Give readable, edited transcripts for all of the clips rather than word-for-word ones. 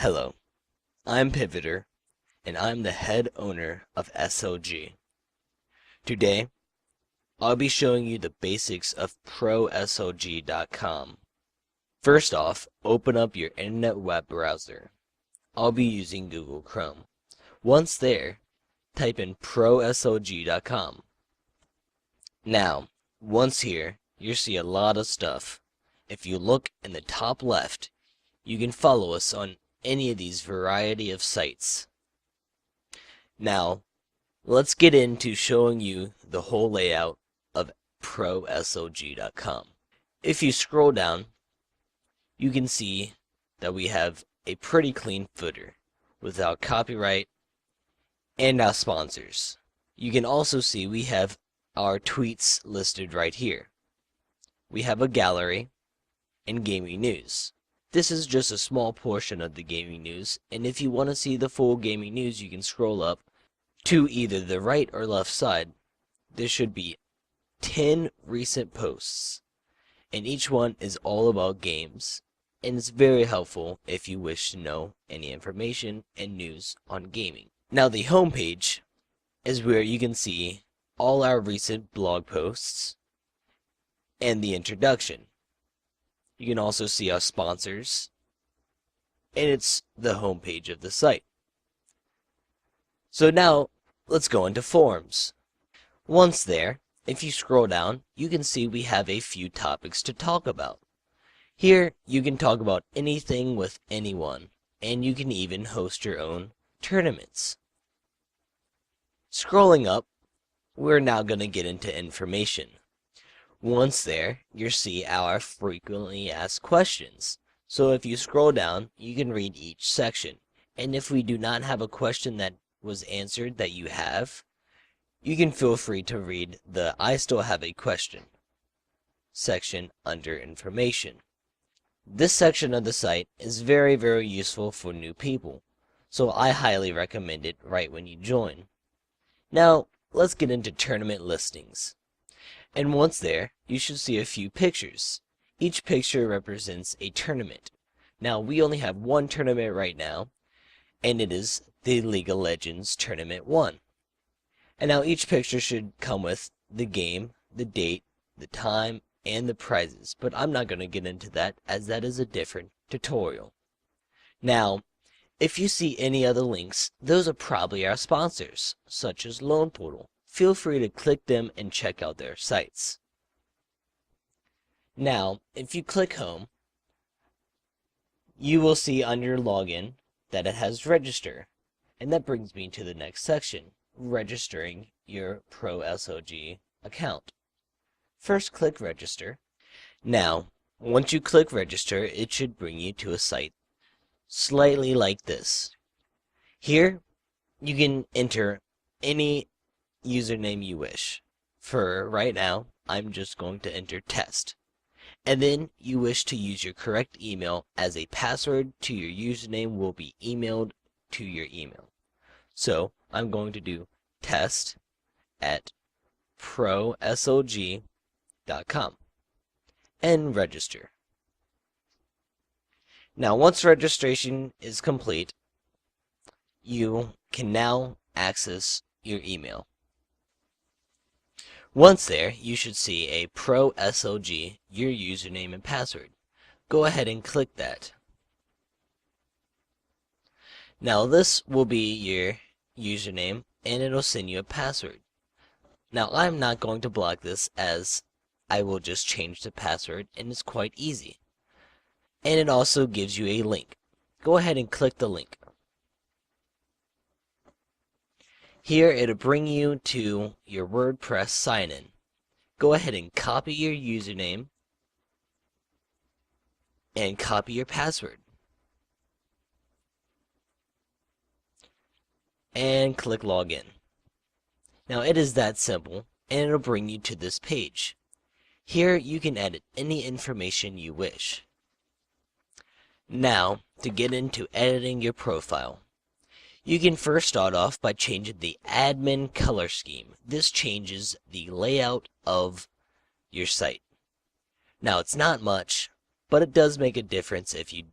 Hello, I'm Pivoter, and I'm the head owner of SLG. Today, I'll be showing you the basics of ProSLG.com. First off, open up your internet web browser. I'll be using Google Chrome. Once there, type in ProSLG.com. Now, once here, you'll see a lot of stuff. If you look in the top left, you can follow us on any of these variety of sites. Now, let's get into showing you the whole layout of ProSLG.com. If you scroll down, you can see that we have a pretty clean footer with our copyright and our sponsors. You can also see we have our tweets listed right here. We have a gallery and gaming news. This is just a small portion of the gaming news, and if you want to see the full gaming news, you can scroll up to either the right or left side. There should be 10 recent posts, and each one is all about games, and it's very helpful if you wish to know any information and news on gaming. Now, the home page is where you can see all our recent blog posts and the introduction. You can also see our sponsors, and it's the home page of the site. So now, let's go into forums. Once there, if you scroll down, you can see we have a few topics to talk about. Here, you can talk about anything with anyone, and you can even host your own tournaments. Scrolling up, we're now going to get into information. Once there, you'll see our frequently asked questions. So if you scroll down, you can read each section. And if we do not have a question that was answered that you have, you can feel free to read the I still have a question section under information. This section of the site is very useful for new people, so I highly recommend it right when you join. Now, let's get into tournament listings. And once there, you should see a few pictures. Each picture represents a tournament. Now, we only have one tournament right now, and it is the League of Legends Tournament 1. And now each picture should come with the game, the date, the time, and the prizes. But I'm not going to get into that, as that is a different tutorial. Now, if you see any other links, those are probably our sponsors, such as Loan Portal. Feel free to click them and check out their sites. Now, if you click home, you will see under login that it has register. And that brings me to the next section, registering your Pro SLG account. First, click register. Now, once you click register, it should bring you to a site slightly like this. Here, you can enter any username you wish. For right now, I'm just going to enter test. And then you wish to use your correct email as a password to your username will be emailed to your email. So I'm going to do test@proslg.com and register. Now, once registration is complete, you can now access your email. Once there, you should see a Pro SLG, your username and password. Go ahead and click that. Now, this will be your username, and it'll send you a password. Now, I'm not going to block this, as I will just change the password, and it's quite easy. And it also gives you a link. Go ahead and click the link. Here, it'll bring you to your WordPress sign-in. Go ahead and copy your username and copy your password. And click login. Now, it is that simple, and it'll bring you to this page. Here, you can edit any information you wish. Now, to get into editing your profile, you can first start off by changing the admin color scheme. This changes the layout of your site. Now, it's not much, but it does make a difference if you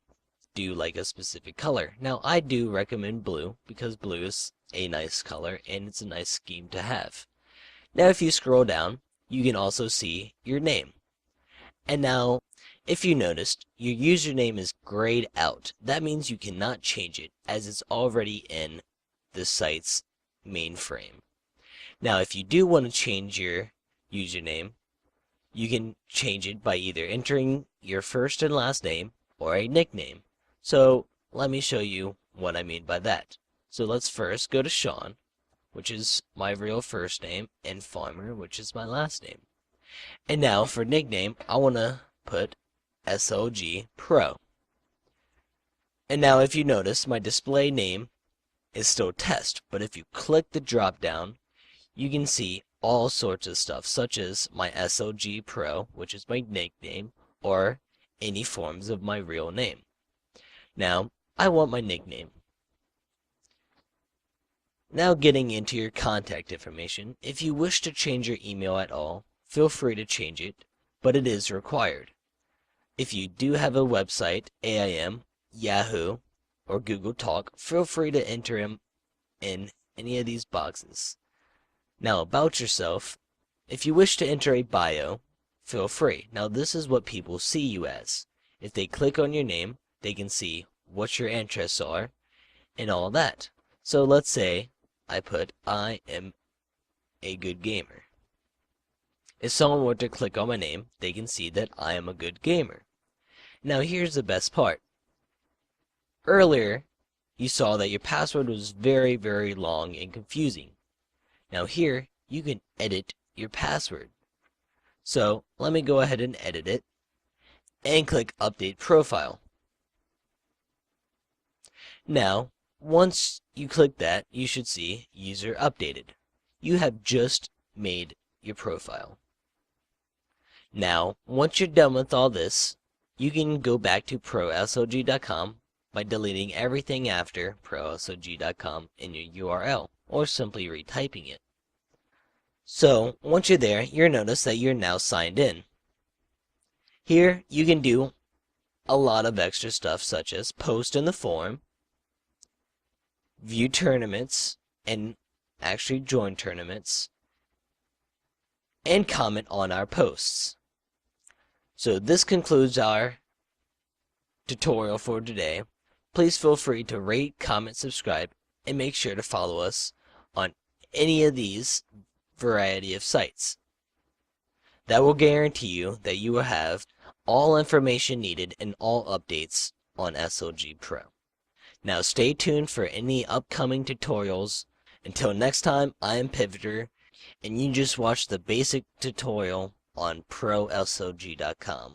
do like a specific color. Now I do recommend blue because blue is a nice color and it's a nice scheme to have. Now if you scroll down, you can also see your name. And now if you noticed, your username is grayed out. That means you cannot change it as it's already in the site's mainframe. Now if you do want to change your username, you can change it by either entering your first and last name or a nickname. So let me show you what I mean by that. So let's first go to Sean, which is my real first name, and Farmer, which is my last name. And now for nickname, I want to put SLG Pro. And now if you notice, my display name is still test, but if you click the drop down, you can see all sorts of stuff, such as my SLG Pro, which is my nickname, or any forms of my real name. Now, I want my nickname. Now getting into your contact information, if you wish to change your email at all, feel free to change it, but it is required. If you do have a website, AIM, Yahoo, or Google Talk, feel free to enter them in any of these boxes. Now about yourself, if you wish to enter a bio, feel free. Now this is what people see you as. If they click on your name, they can see what your interests are and all that. So let's say I put I am a good gamer. If someone were to click on my name, they can see that I am a good gamer. Now here's the best part. Earlier, you saw that your password was very, very long and confusing. Now here, you can edit your password. So let me go ahead and edit it and click Update Profile. Now, once you click that, you should see User Updated. You have just made your profile. Now, once you're done with all this, you can go back to proslg.com by deleting everything after proslg.com in your URL, or simply retyping it. So, once you're there, you'll notice that you're now signed in. Here, you can do a lot of extra stuff, such as post in the forum, view tournaments, and actually join tournaments, and comment on our posts. So this concludes our tutorial for today. Please feel free to rate, comment, subscribe, and make sure to follow us on any of these variety of sites. That will guarantee you that you will have all information needed and all updates on SLG Pro. Now stay tuned for any upcoming tutorials. Until next time, I am Pivoter, and you just watched the basic tutorial on proslg.com.